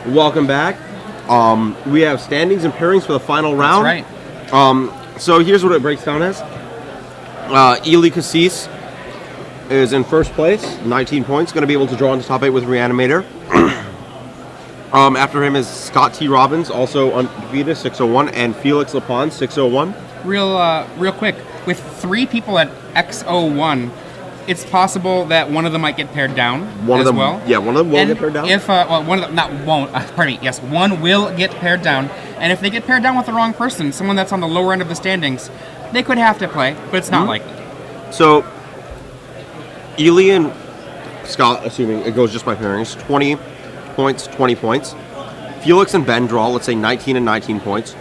Welcome back. We have standings and pairings for the final round. That's right. So here's what it breaks down as. Ely Cassis is in first place, 19 points. Going to be able to draw into top 8 with Reanimator. After him is Scott T. Robbins, also undefeated, 601, and Felix Lapon, 601. Real quick, with 3 people at X01, it's possible that one of them might get paired down well. Yeah, one of them will get paired down. If one of them one will get paired down, and if they get paired down with the wrong person, someone that's on the lower end of the standings, they could have to play, but it's not likely. So, Ely and Scott, assuming it goes just by pairings, 20 points, 20 points. Felix and Ben draw, let's say 19 and 19 points.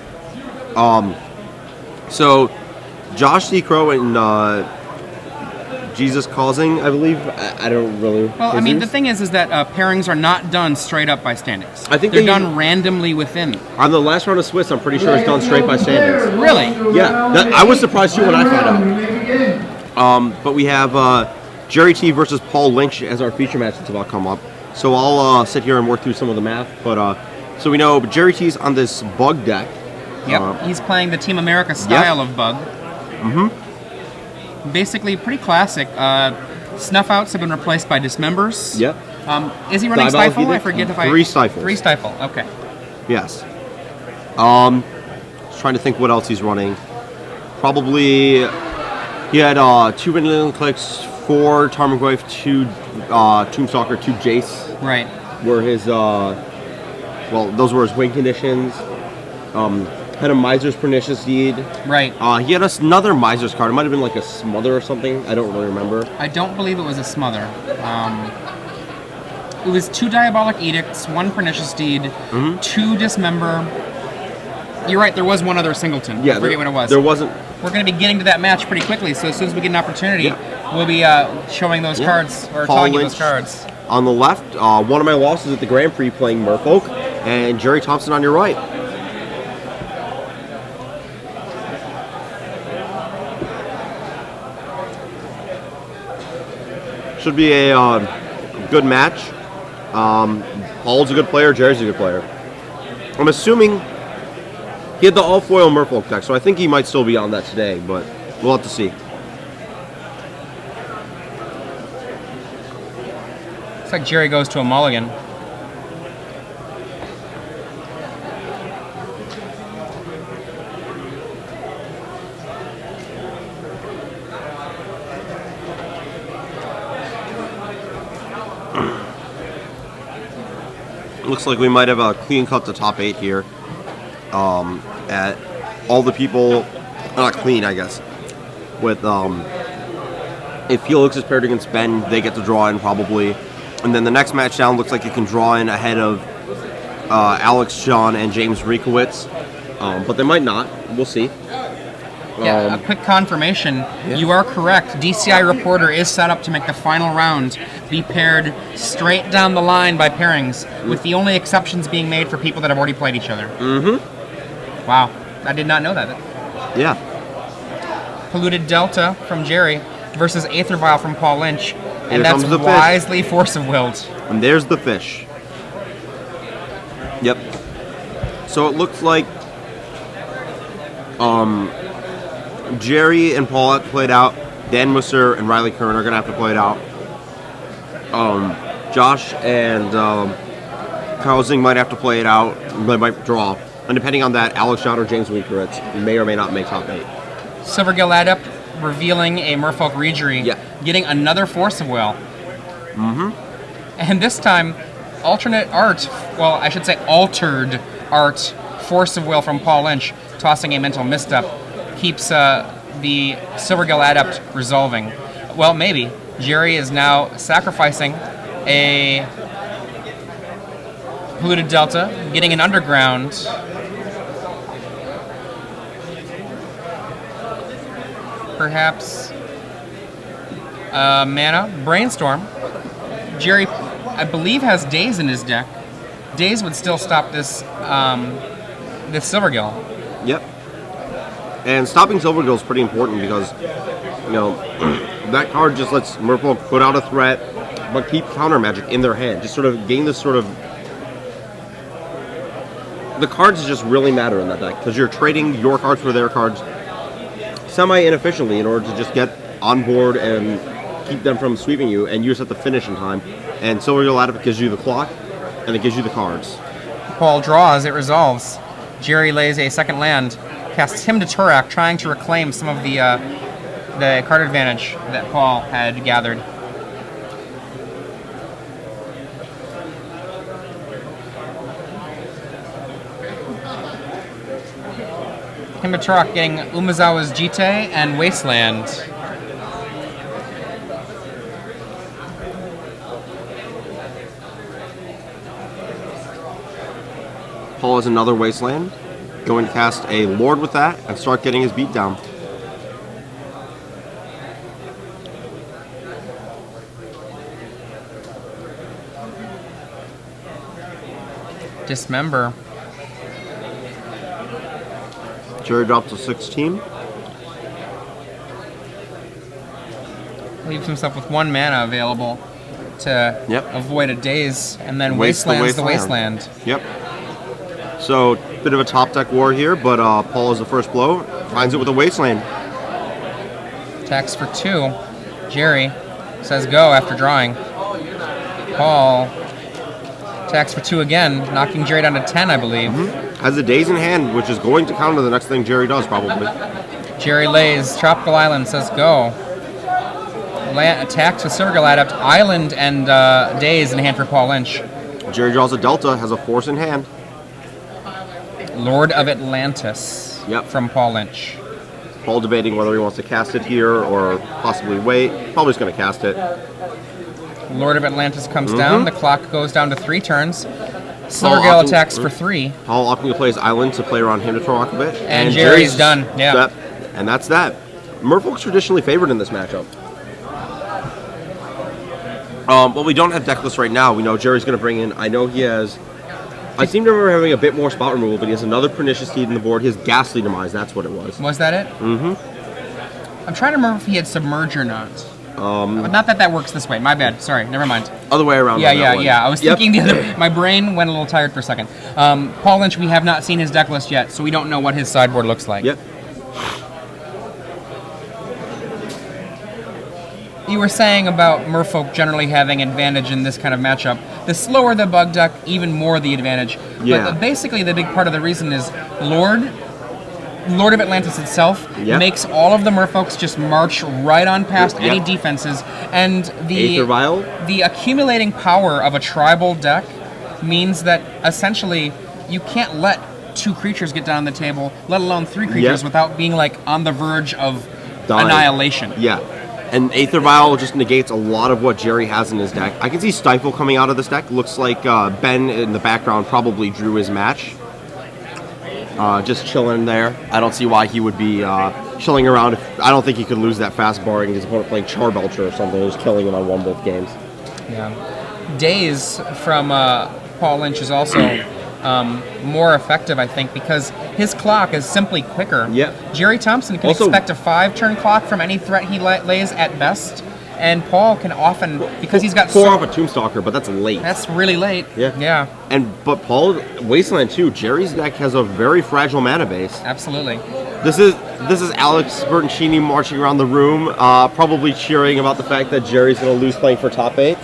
So, Josh Seacrow and Jesus Causing, I believe. I don't really. Well, I mean, the thing is that pairings are not done straight up by standings. I think they're done randomly within. On the last round of Swiss, I'm pretty sure it's done straight by standings. Really? Yeah. I was surprised too when I found out. But we have Gerry T versus Paul Lynch as our feature match that's about to come up. So I'll sit here and work through some of the math. But so we know Gerry T's on this bug deck. Yep. He's playing the Team America style of bug. Mm-hmm. Basically, pretty classic. Snuff outs have been replaced by dismembers. Yep. Is he running Stifle? I forget if 3 Stifles. 3 Stifle. Okay. Yes. Just trying to think what else he's running. Probably he had 2 Vanilla Clicks, 4 Tarmogoyf, 2 Tombstalker, 2 Jace. Right. Were his those were his win conditions. Had a Miser's Pernicious Deed. Right. He had another Miser's card. It might have been like a Smother or something. I don't really remember. I don't believe it was a Smother. It was 2 Diabolic Edicts, 1 Pernicious Deed, 2 Dismember. You're right, there was one other Singleton. Yeah, I forget what it was. There wasn't. We're going to be getting to that match pretty quickly, so as soon as we get an opportunity, we'll be showing those cards, or Paul talking Lynch, those cards. On the left, one of my losses at the Grand Prix playing Merfolk, and Gerry Thompson on your right. Should be a good match. Paul's a good player, Gerry's a good player. I'm assuming he had the all-foil Merfolk deck, so I think he might still be on that today, but we'll have to see. Looks like Gerry goes to a mulligan. Looks like we might have a clean cut to top 8 here. At all the people, not clean, I guess. With if Felix is paired against Ben, they get to draw in probably, and then the next match down looks like you can draw in ahead of Alex, Sean, and James Riekowitz, but they might not. We'll see. Yeah, a quick confirmation. You are correct. DCI Reporter is set up to make the final round be paired straight down the line by pairings, with the only exceptions being made for people that have already played each other. Mm-hmm. Wow. I did not know that. Yeah. Polluted Delta from Gerry versus Aether Vial from Paul Lynch. And Here that's wisely Force of Willed. And there's the fish. Yep. So it looks like Gerry and Paulette played out. Dan Musser and Riley Kern are going to have to play it out. Josh and Housing might have to play it out. They might draw. And depending on that, Alex John or James Winkeritz may or may not make top 8. Silvergill Adept revealing a Merfolk Regery. Yeah. Getting another Force of Will. Mm-hmm. And this time, alternate art, well, I should say altered art, Force of Will from Paul Lynch, tossing a mental misstep, keeps the Silvergill Adept resolving. Well, maybe. Gerry is now sacrificing a Polluted Delta, getting an Underground. Perhaps mana, Brainstorm. Gerry, I believe, has Daze in his deck. Daze would still stop this this Silvergill. Yep. And stopping Silvergill is pretty important because, you know, that card just lets Merfolk put out a threat, but keep counter magic in their hand. Just sort of gain this sort of the cards just really matter in that deck because you're trading your cards for their cards semi-inefficiently in order to just get on board and keep them from sweeping you, and you just have to finish in time. And Silvergill Adept gives you the clock, and it gives you the cards. Paul draws, it resolves. Gerry lays a second land, casts him to Turak, trying to reclaim some of the card advantage that Paul had gathered. Him to Turak getting Umezawa's Jite and Wasteland. Paul has another Wasteland, going to cast a Lord with that and start getting his beat down. Dismember. Gerry drops to 16. Leaves himself with 1 mana available to avoid a daze, and then Wasteland's the Wasteland. Yep. So, bit of a top deck war here, but Paul is the first blow. Finds it with a Wasteland. Attacks for 2. Gerry says go after drawing. Paul attacks for 2 again, knocking Gerry down to 10, I believe. Has a daze in hand, which is going to counter the next thing Gerry does, probably. Gerry lays Tropical Island, says go. Attacks with Silvergill Adept, Island and Daze in hand for Paul Lynch. Gerry draws a Delta, has a Force in hand. Lord of Atlantis from Paul Lynch. Paul debating whether he wants to cast it here or possibly wait. Probably just going to cast it. Lord of Atlantis comes down. The clock goes down to 3 turns. Silvergill attacks for 3. Paul opting to play his Island to play around him to Turak a bit. And Gerry's done. Yeah. And that's that. Merfolk's traditionally favored in this matchup. Well, we don't have deck lists right now. We know Gerry's going to bring in. I know he has. I seem to remember having a bit more spot removal, but he has another Pernicious Deed in the board. He has Ghastly Demise. That's what it was. Was that it? I'm trying to remember if he had Submerge or not. But not that works this way. My bad. Sorry. Never mind. Other way around. Yeah. I was thinking the other. My brain went a little tired for a second. Paul Lynch, we have not seen his deck list yet, so we don't know what his sideboard looks like. Yep. You were saying about Merfolk generally having advantage in this kind of matchup. The slower the bug duck, even more the advantage. Yeah. But basically the big part of the reason is Lord of Atlantis itself makes all of the Merfolks just march right on past any defenses. And the accumulating power of a tribal deck means that essentially you can't let 2 creatures get down on the table, let alone 3 creatures without being like on the verge of annihilation. Yeah. And Aether Vial just negates a lot of what Gerry has in his deck. I can see Stifle coming out of this deck. Looks like Ben in the background probably drew his match. Just chilling there. I don't see why he would be chilling around. I don't think he could lose that fast barring his opponent playing Charbelcher or something, just killing him on one both games. Yeah. Daze from Paul Lynch is also more effective, I think, because his clock is simply quicker. Gerry Thompson can expect a 5-turn clock from any threat he lays at best, and Paul can often, because he's got off a Tombstalker, but that's late. That's really late. Yeah. But Paul, Wasteland too. Gerry's deck has a very fragile mana base. Absolutely. This is Alex Bertoncini marching around the room, probably cheering about the fact that Gerry's going to lose playing for top 8.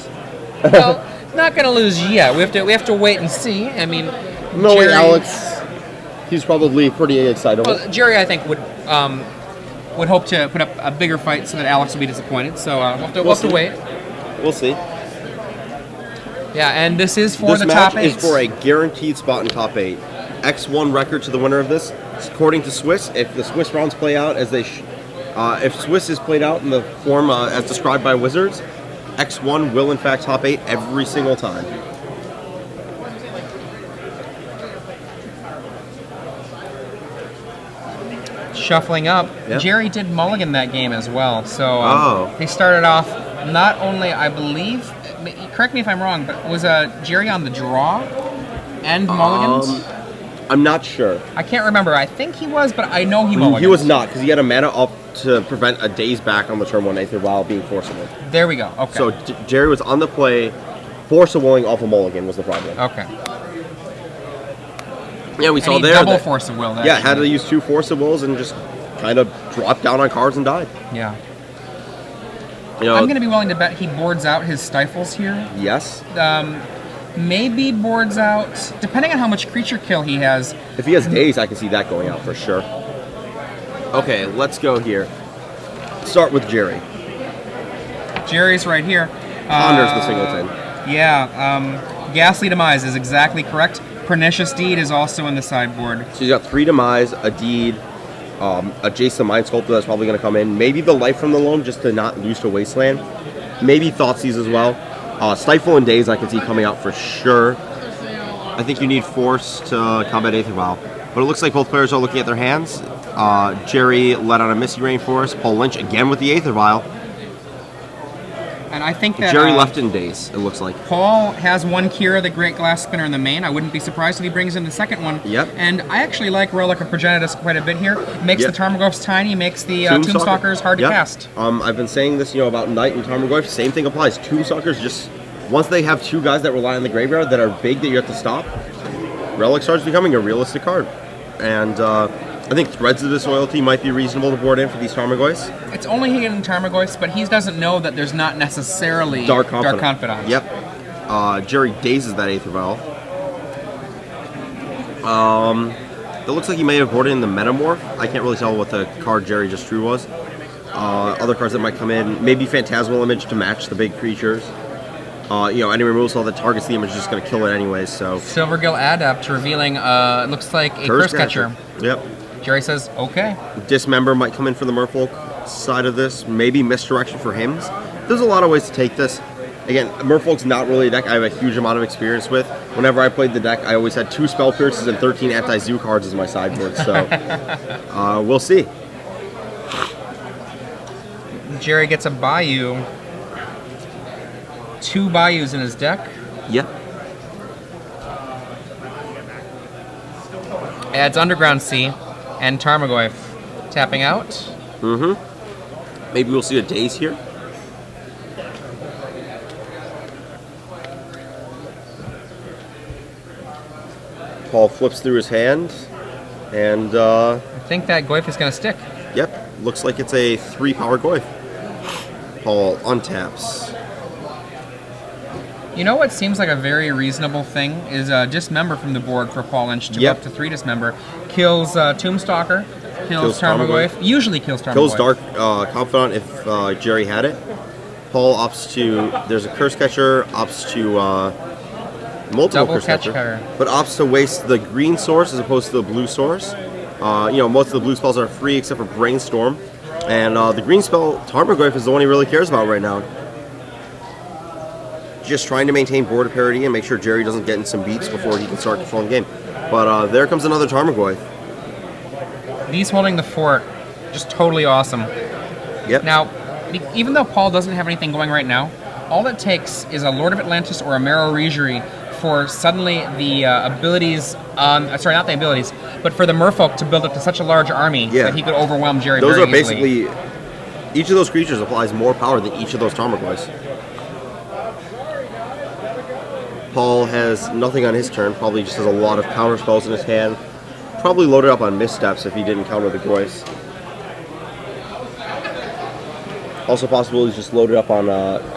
Well, not going to lose yet. We have to wait and see. I mean, knowing Alex, he's probably pretty excitable. Well, Gerry, I think, would hope to put up a bigger fight so that Alex will be disappointed. So we'll have to wait. We'll see. Yeah, and this is for the top 8. This match is for a guaranteed spot in top 8. X1 record to the winner of this. According to Swiss, if the Swiss rounds play out as they if Swiss is played out in the form as described by Wizards, X1 will in fact top 8 every single time. Shuffling up, Gerry did mulligan that game as well. So they started off not only, I believe, correct me if I'm wrong, but was Gerry on the draw and mulligans? I'm not sure. I can't remember. I think he was, but I know he mulliganed. He was not, because he had a mana up to prevent a daze back on the turn 1 Aether while being forcible. There we go. Okay. So Gerry was on the play, force a willing off a mulligan was the problem. Okay. Yeah, we saw Any there. double that, force of will. yeah, had to use 2 force of wills and just kind of dropped down on cards and died. Yeah. You know, I'm going to be willing to bet he boards out his stifles here. yes. Maybe boards out, depending on how much creature kill he has. If he has days, I can see that going out for sure. Okay, let's go here. Start with Gerry. Gerry's right here. Ponders the singleton. Yeah, Ghastly Demise is exactly correct. Pernicious Deed is also in the sideboard. So he's got 3 Demise, a Deed, a Jace the Mind Sculptor that's probably going to come in. Maybe the Life from the Loam just to not lose to Wasteland. Maybe Thoughtseize as well. Stifle and Daze I can see coming out for sure. I think you need Force to combat Aether Vial. But it looks like both players are looking at their hands. Gerry let out a Misty Rainforest. Paul Lynch again with the Aether Vial. And I think that Gerry left in Daze, it looks like. Paul has 1 Kira, the Great Glass Spinner, in the main. I wouldn't be surprised if he brings in the second one. Yep. And I actually like Relic of Progenitus quite a bit here. Makes the Tarmogoyfs tiny, makes the Tombstalkers hard to cast. I've been saying this, about Knight and Tarmogoyf. Same thing applies. Tombstalkers just, once they have 2 guys that rely on the graveyard that are big that you have to stop, Relic starts becoming a realistic card. And I think Threads of Disloyalty might be reasonable to board in for these Tarmogoyfs. It's only hitting Tarmogoyfs, but he doesn't know that there's not necessarily Dark Confidant. Yep. Gerry dazes that Aether Vial. It looks like he may have boarded in the Metamorph. I can't really tell what the card Gerry just drew was. Other cards that might come in, maybe Phantasmal Image to match the big creatures. Any removal spell that targets the image is just going to kill it anyways, so... Silvergill Adept revealing, it looks like a Curse Catcher. Yep. Gerry says, okay. Dismember might come in for the Merfolk side of this. Maybe Misdirection for Hymns. There's a lot of ways to take this. Again, Merfolk's not really a deck I have a huge amount of experience with. Whenever I played the deck, I always had 2 Spell Pierces and 13 Anti-Zoo cards as my sideboard, so... we'll see. Gerry gets a Bayou. 2 Bayous in his deck. Yeah. Adds Underground Sea and Tarmogoyf. Tapping out. Mm-hmm. Maybe we'll see a Daze here. Paul flips through his hand, and I think that Goyf is going to stick. Yep. Looks like it's a 3-power Goyf. Paul untaps. You know what seems like a very reasonable thing is Dismember from the board for Paul Lynch to go up to 3 Dismember. Kills Tombstalker, kills Tarmogoyf, usually kills Tarmogoyf. Kills Dark Confidant if Gerry had it. Paul opts to, there's a Curse Catcher, opts to multiple Curse Catcher, but opts to waste the green source as opposed to the blue source. Most of the blue spells are free except for Brainstorm. And the green spell, Tarmogoyf, is the one he really cares about right now. Just trying to maintain board parity and make sure Gerry doesn't get in some beats before he can start controlling the game. But there comes another Tarmogoyf. These holding the fort, just totally awesome. Yep. Now, even though Paul doesn't have anything going right now, all it takes is a Lord of Atlantis or a Marrow Regery for suddenly the abilities, sorry, not the abilities, but for the Merfolk to build up to such a large army that he could overwhelm Gerry those very are easily. Basically, each of those creatures applies more power than each of those Tarmogoyfs. Paul has nothing on his turn, probably just has a lot of counter spells in his hand. Probably loaded up on Missteps if he didn't counter the Goyfs. Also possible he's just loaded up on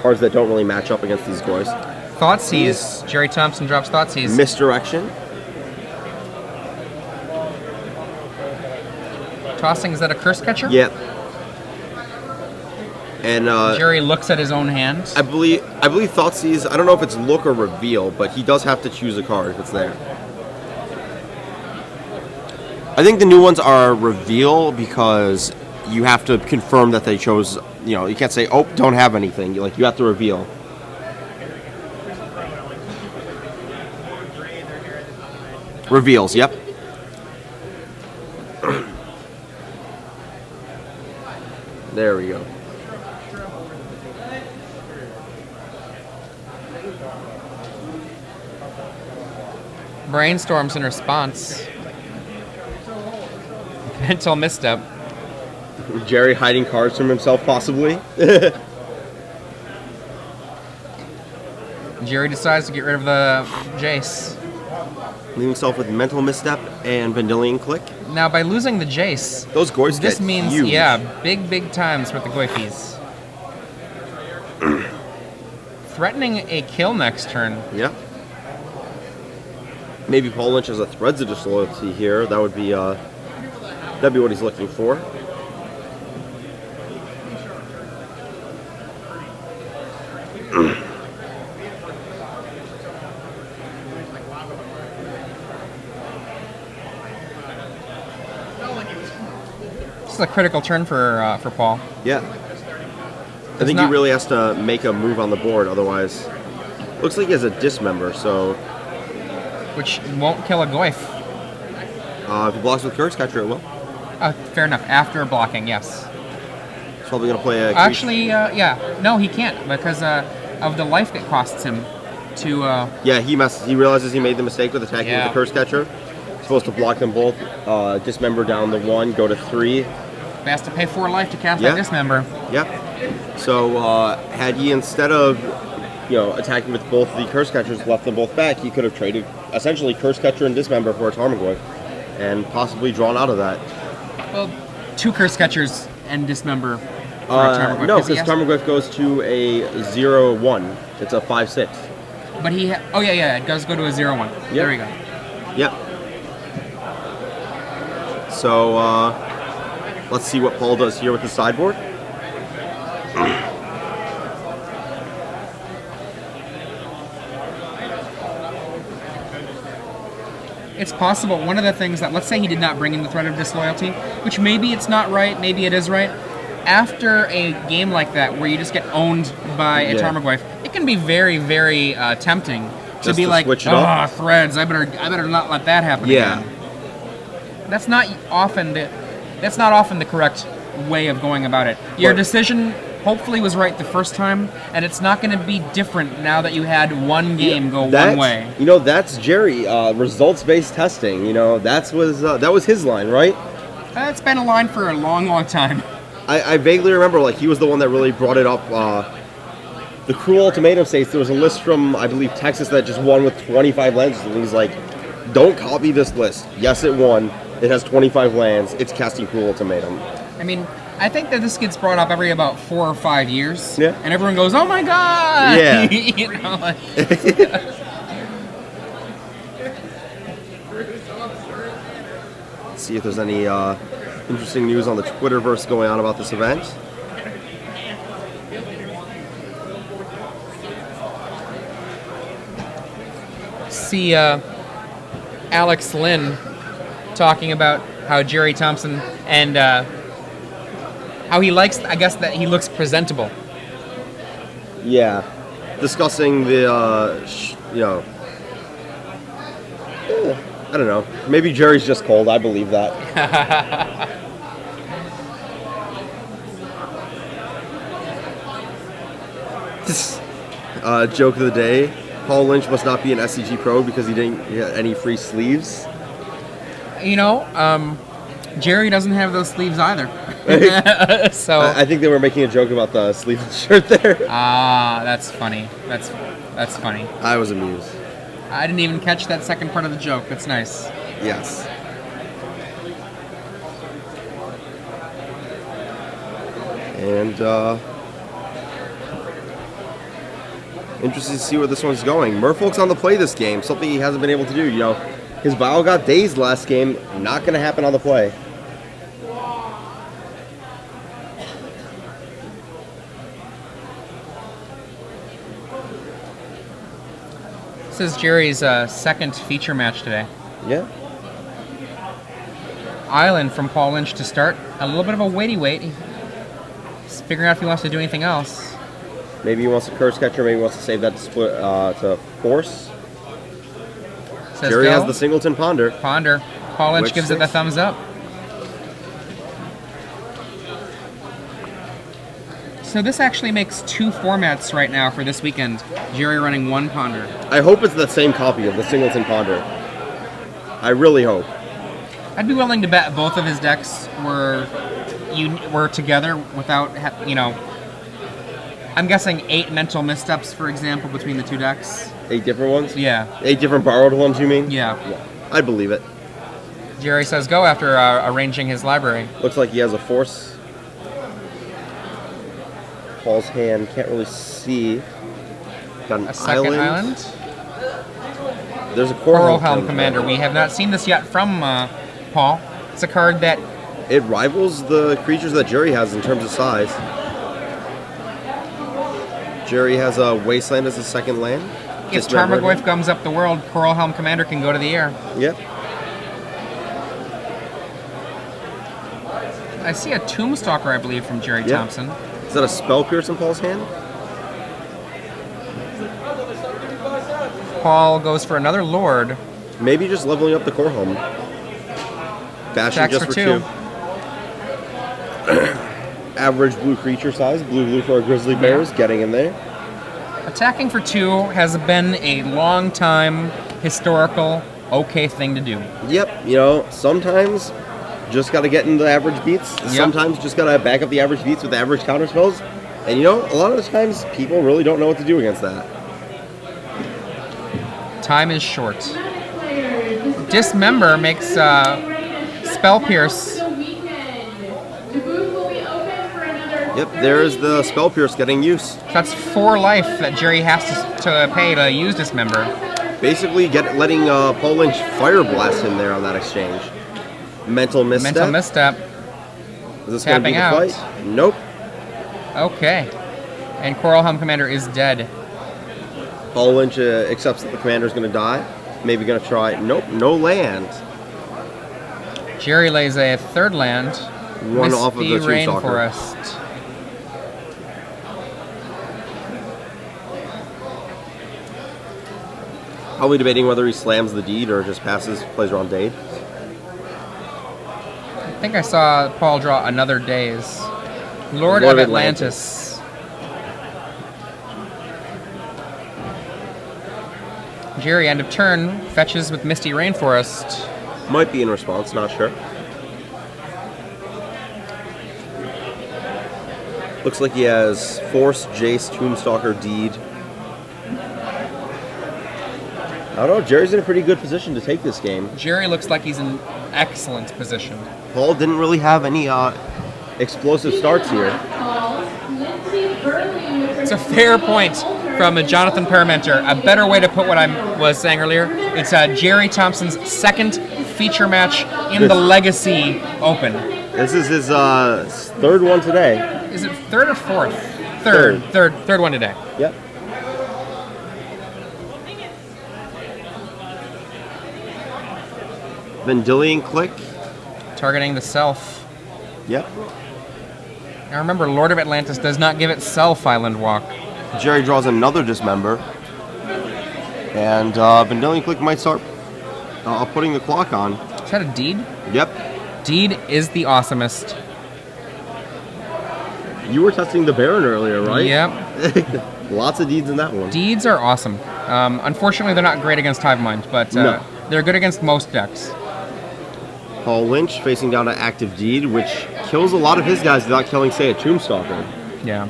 cards that don't really match up against these Goyfs. Thoughtseize. Gerry Thompson drops Thoughtseize. Misdirection. Tossing, is that a Curse Catcher? Yep. And Gerry looks at his own hand. I believe Thoughtseize, I don't know if it's look or reveal, but he does have to choose a card if it's there. I think the new ones are reveal because you have to confirm that they chose, you can't say, oh, don't have anything. You have to reveal. Reveals, yep. There we go. Brainstorms in response. Mental misstep. Gerry hiding cards from himself, possibly. Gerry decides to get rid of the Jace. Leaving himself with Mental Misstep and Vendilion Click. Now, by losing the Jace, Those Goyfs this get means, huge. yeah, big times with the Goyfies. Threatening a kill next turn. Yeah. Maybe Paul Lynch has a Threads of Disloyalty here. That would be that'd be what he's looking for. This is a critical turn for Paul. Yeah. I think he really has to make a move on the board, otherwise. Looks like he has a Dismember, so. Which won't kill a Goyf. If he blocks with Curse Catcher, it will. Fair enough. After blocking, yes. He's probably going to play a. Actually, yeah. No, he can't because of the life it costs him to. Yeah, he realizes he made the mistake with attacking with the Curse Catcher. He's supposed to block them both. Dismember down the 1, go to 3. He has to pay 4 life to cast that Dismember. Yeah. So had he, instead of attacking with both the Curse Catchers, left them both back, he could have traded essentially Curse Catcher and Dismember for a Tarmogoyf and possibly drawn out of that. Well, 2 Curse Catchers and Dismember for a Tarmogoyf. No, because Tarmogoyf goes to a 0-1. It's a 5-6. But it does go to a 0-1. Yep. There we go. Yep. So let's see what Paul does here with the sideboard. It's possible. One of the things that, let's say he did not bring in the Threat of Disloyalty, which maybe it's not right, maybe it is right. After a game like that, where you just get owned by a Tarmogoyf, it can be very, very tempting to be like, Threads. I better not let that happen again. That's not often the correct way of going about it. Your decision hopefully was right the first time, and it's not going to be different now that you had one game go one way. That's Gerry, results-based testing. That was his line, right? It's been a line for a long, long time. I vaguely remember, he was the one that really brought it up. The Cruel Ultimatum states there was a list from, I believe, Texas that just won with 25 lands, and he's like, don't copy this list. Yes, it won. It has 25 lands. It's casting Cruel Ultimatum. I mean, I think that this gets brought up every about 4 or 5 years. Yeah. And everyone goes, oh my god! Yeah. Let's see if there's any interesting news on the Twitterverse going on about this event. See Alex Lynn talking about how Gerry Thompson and how he likes, I guess, that he looks presentable. Yeah. Discussing the, I don't know. Maybe Gerry's just cold. I believe that. Joke of the day. Paul Lynch must not be an SCG Pro because he didn't get any free sleeves. Gerry doesn't have those sleeves either. So I think they were making a joke about the sleeveless shirt there. That's funny. That's funny. I was amused. I didn't even catch that second part of the joke. That's nice. Yes. And interested to see where this one's going. Merfolk's on the play this game, something he hasn't been able to do. His bio got dazed last game. Not going to happen on the play. This is Gerry's second feature match today. Yeah. Island from Paul Lynch to start. A little bit of a waity wait. He's figuring out if he wants to do anything else. Maybe he wants to Curse Catcher. Maybe he wants to save that to split to Force. Gerry has the Singleton Ponder. Paul Lynch gives it the thumbs up. So this actually makes 2 formats right now for this weekend. Gerry running 1 Ponder. I hope it's the same copy of the Singleton Ponder. I really hope. I'd be willing to bet both of his decks were together without, I'm guessing 8 mental missteps, for example, between the 2 decks. 8 different ones? Yeah. 8 different borrowed ones, you mean? Yeah. I believe it. Gerry says go after arranging his library. Looks like he has a force. Paul's hand, can't really see. Got an A second island. There's a Coral Helm Commander. We have not seen this yet from Paul. It's a card that... It rivals the creatures that Gerry has in terms of size. Gerry has a Wasteland as a second land. If Tarmogoyf gums up the world, Coral Helm Commander can go to the air. Yep. I see a Tombstalker, I believe, from Gerry Thompson. Is that a Spell Pierce in Paul's hand? Paul goes for another Lord. Maybe just leveling up the Core Helm. Bashing just for 2. Average blue creature size. Blue for our Grizzly Bears. Getting in there. Attacking for 2 has been a long time historical okay thing to do. Yep. You know, sometimes just got to get into the average beats. Yep. Sometimes just got to back up the average beats with the average counter spells. And you know, a lot of the times people really don't know what to do against that. Time is short. Dismember makes Spell Pierce. Yep, there's the Spell Pierce getting use. That's 4 life that Gerry has to pay to use Dismember. Basically, letting Paul Lynch Fire Blast in there on that exchange. Mental Misstep. Mental Misstep. Is this going to be the fight? Nope. Okay. And Coral Helm Commander is dead. Paul Lynch accepts that the commander is going to die. Maybe going to try. Nope, no land. Gerry lays a 3rd land. One off of the Tombstalker. Rainforest. Probably debating whether he slams the deed or just passes, plays around Dade. I think I saw Paul draw another Daze. Lord of Atlantis. Gerry, end of turn, fetches with Misty Rainforest. Might be in response, not sure. Looks like he has Force, Jace, Tombstalker, Deed. I don't know, Gerry's in a pretty good position to take this game. Gerry looks like he's in excellent position. Paul didn't really have any explosive starts here. It's a fair point from Jonathan Paramenter. A better way to put what I was saying earlier. It's Gerry Thompson's 2nd feature match in the Legacy Open. This is his 3rd one today. Is it 3rd or 4th? Third one today. Yep. Vendilion Click. Targeting the self. Yep. Now remember, Lord of Atlantis does not give itself Island Walk. Gerry draws another Dismember. And Vendilion Click might start putting the clock on. Is that a Deed? Yep. Deed is the awesomest. You were testing the Baron earlier, right? Yep. Lots of Deeds in that one. Deeds are awesome. Unfortunately, they're not great against Hivemind, but they're good against most decks. Paul Lynch facing down an active Deed, which kills a lot of his guys without killing, say, a Tombstalker. Yeah.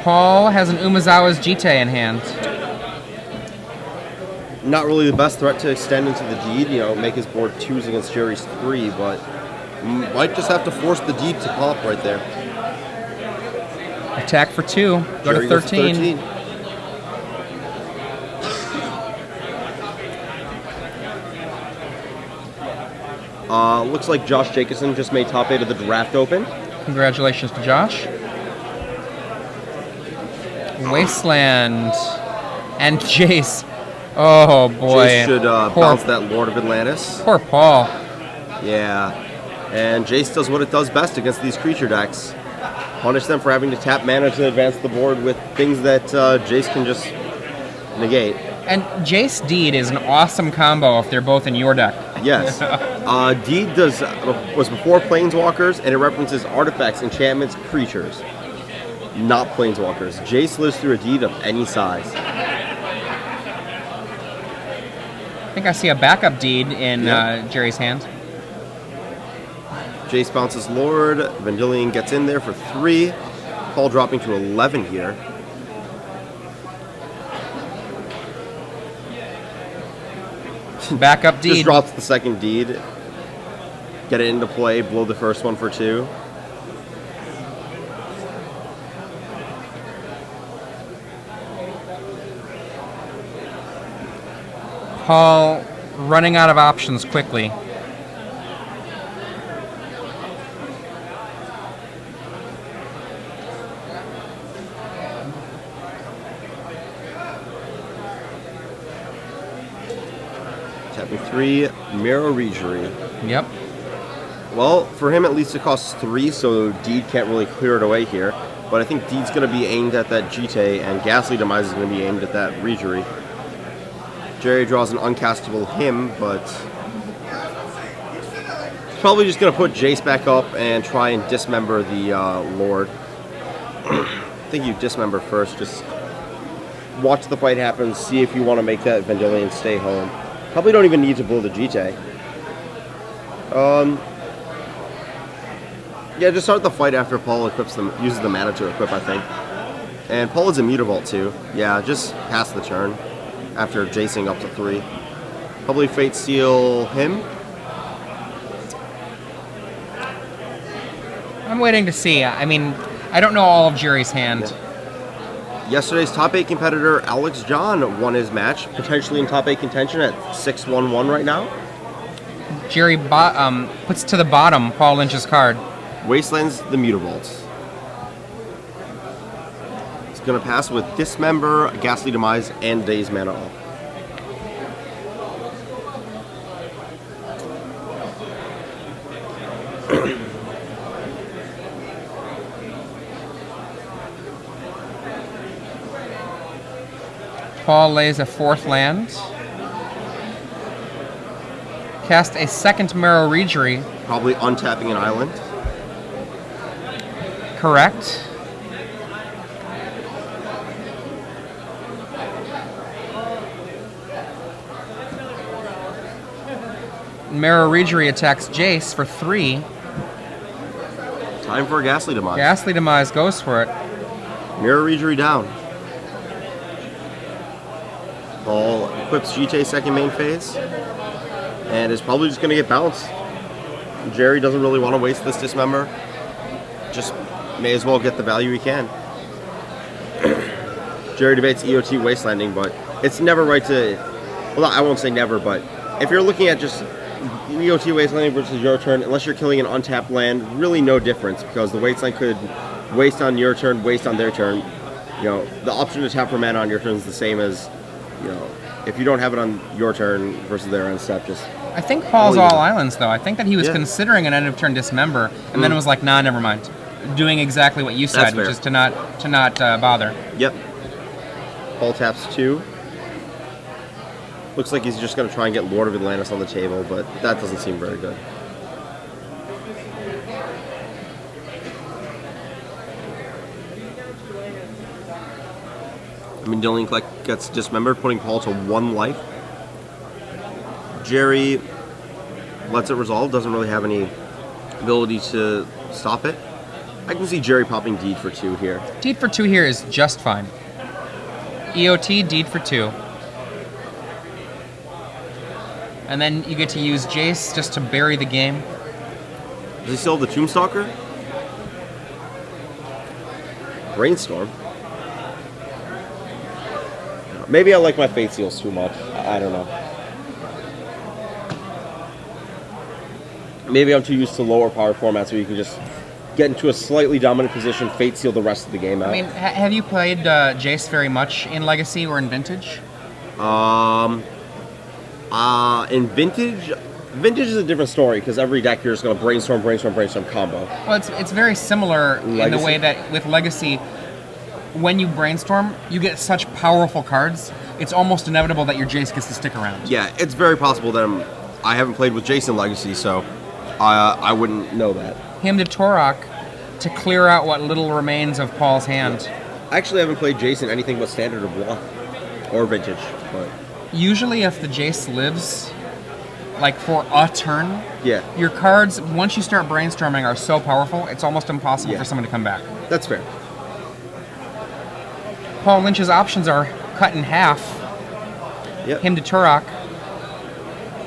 Paul has an Umezawa's Jite in hand. Not really the best threat to extend into the Deed, you know, make his board 2s against Gerry's 3, but might just have to force the Deed to pop right there. Attack for 2. Go Gerry to 13. Looks like Josh Jacobson just made top 8 of the Draft Open. Congratulations to Josh. Wasteland. And Jace. Oh boy. Jace should bounce that Lord of Atlantis. Poor Paul. Yeah. And Jace does what it does best against these creature decks. Punish them for having to tap mana to advance the board with things that Jace can just negate. And Jace Deed is an awesome combo if they're both in your deck. Yes. Deed was before Planeswalkers, and it references artifacts, enchantments, creatures. Not Planeswalkers. Jace lives through a Deed of any size. I think I see a backup deed in Gerry's hand. Jace bounces Lord. Vendilion gets in there for 3. Paul dropping to 11 here. Backup deed. Just drops the second deed. Get it into play. Blow the first one for 2. Paul running out of options quickly. Tapping 3, Mirror Regery. Yep. Well, for him at least it costs 3, so Deed can't really clear it away here. But I think Deed's going to be aimed at that Jite, and Ghastly Demise is going to be aimed at that Regery. Gerry draws an uncastable him, but he's probably just going to put Jace back up and try and dismember the Lord. I think you dismember first, just watch the fight happen, see if you want to make that Vendilion stay home. Probably don't even need to blow the Jite. Yeah, just start the fight after Paul equips them, uses the mana to equip, I think. And Paul is Immutavault too. Yeah, just pass the turn after Jacing up to 3. Probably Fate Seal him. I'm waiting to see. I mean, I don't know all of Gerry's hand. Yeah. Yesterday's top 8 competitor, Alex John, won his match, potentially in top 8 contention at 6-1-1 right now. Gerry puts to the bottom Paul Lynch's card. Wastelands the Mutavaults. It's going to pass with Dismember, Ghastly Demise, and Daze Mana Off. Paul lays a 4th land. Cast a 2nd Marrow Regery. Probably untapping an island. Correct. Marrow Regery attacks Jace for 3. Time for a Ghastly Demise. Ghastly Demise goes for it. Mirror Regery down. Paul equips Jite second main phase. And is probably just going to get bounced. Gerry doesn't really want to waste this Dismember. Just may as well get the value he can. Gerry debates EOT Wastelanding, but it's never right to... Well, I won't say never, but if you're looking at just EOT Wastelanding versus your turn, unless you're killing an untapped land, really no difference, because the Wasteland could waste on your turn, waste on their turn. You know, the option to tap for mana on your turn is the same as, you know, if you don't have it on your turn versus their end step, just... I think Paul's all islands, though. I think that he was considering an end-of-turn Dismember, and then it was like, nah, never mind. Doing exactly what you said, which is to not bother. Yep. Paul taps 2. Looks like he's just going to try and get Lord of Atlantis on the table, but that doesn't seem very good. I mean, Dylan gets dismembered, putting Paul to 1 life. Gerry lets it resolve, doesn't really have any ability to stop it. I can see Gerry popping Deed for 2 here. Deed for 2 here is just fine. EOT, Deed for 2. And then you get to use Jace just to bury the game. Does he still have the Tombstalker? Brainstorm. Maybe I like my Fate Seals too much. I don't know. Maybe I'm too used to lower power formats where you can just get into a slightly dominant position, Fate Seal the rest of the game out. I mean, have you played Jace very much in Legacy or in Vintage? In Vintage is a different story because every deck you're just going to brainstorm combo. Well, it's very similar in the way that with Legacy, when you brainstorm, you get such powerful cards, it's almost inevitable that your Jace gets to stick around. Yeah, it's very possible that I haven't played with Jace in Legacy, so I wouldn't know that. Him to Torok to clear out what little remains of Paul's hand. I actually haven't played Jace in anything but Standard or Bluff or Vintage, but Usually if the Jace lives, like for a turn, Yeah, your cards, once you start brainstorming, are so powerful, it's almost impossible for someone to come back. that's fair. Paul Lynch's options are cut in half, Yep. him to Turok.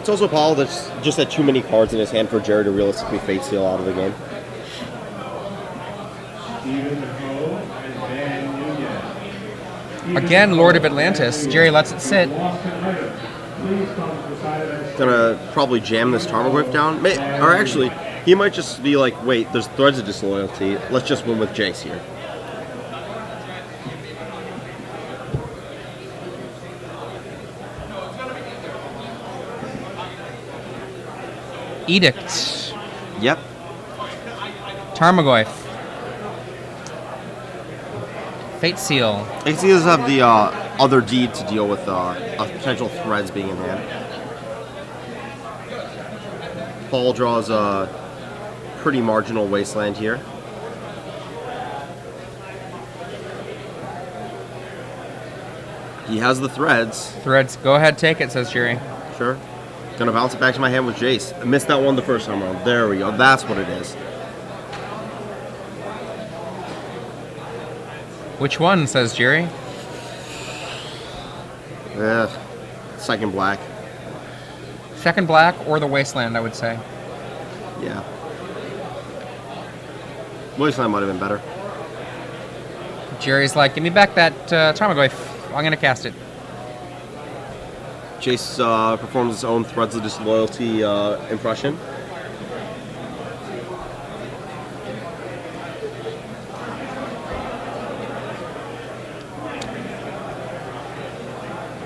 It's also Paul that's just had too many cards in his hand for Gerry to realistically Fate Seal out of the game. Again, Lord of Atlantis. Gerry lets it sit. Gonna probably jam this Tarmogoyf down. Or actually, he might just be like, wait, there's Threads of Disloyalty. Let's just win with Jace here. Edict. Yep. Tarmogoyf. Fate Seal. I can see this have the other deed to deal with potential Threads being in hand. Paul draws a pretty marginal Wasteland here. He has the Threads. Threads. Go ahead, take it, says Gerry. Sure. Gonna bounce it back to my hand with Jace. I missed that one the first time around. There we go. That's what it is. Which one, says Gerry? Second black. Second black or the Wasteland, I would say. Yeah. Wasteland might have been better. Jerry's like, give me back that Tarmogoyf. I'm going to cast it. Jace performs his own Threads of Disloyalty impression.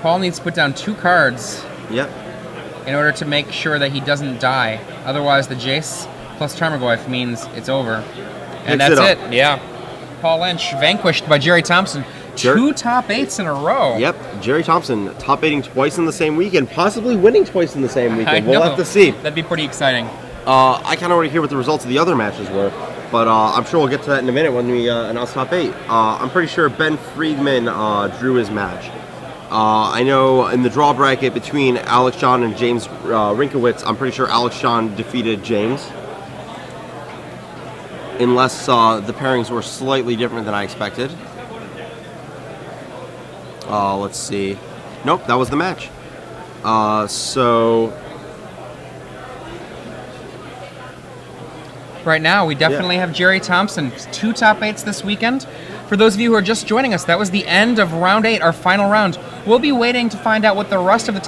Paul needs to put down 2 cards Yep. in order to make sure that he doesn't die. Otherwise, the Jace plus Tarmogoyf means it's over. And Picks that's it it. Yeah. Paul Lynch vanquished by Gerry Thompson. 2 top 8s in a row. Yep. Gerry Thompson top 8ing twice in the same weekend, possibly winning twice in the same weekend. We'll have to see. That'd be pretty exciting. I kind of want to hear what the results of the other matches were, but I'm sure we'll get to that in a minute when we announce top 8. I'm pretty sure Ben Friedman drew his match. I know in the draw bracket between Alex John and James Rinkowitz, I'm pretty sure Alex John defeated James. Unless the pairings were slightly different than I expected. Let's see. Nope, that was the match. So... Right now, we definitely have Gerry Thompson. 2 top 8s this weekend. For those of you who are just joining us, that was the end of round 8, our final round. We'll be waiting to find out what the rest of the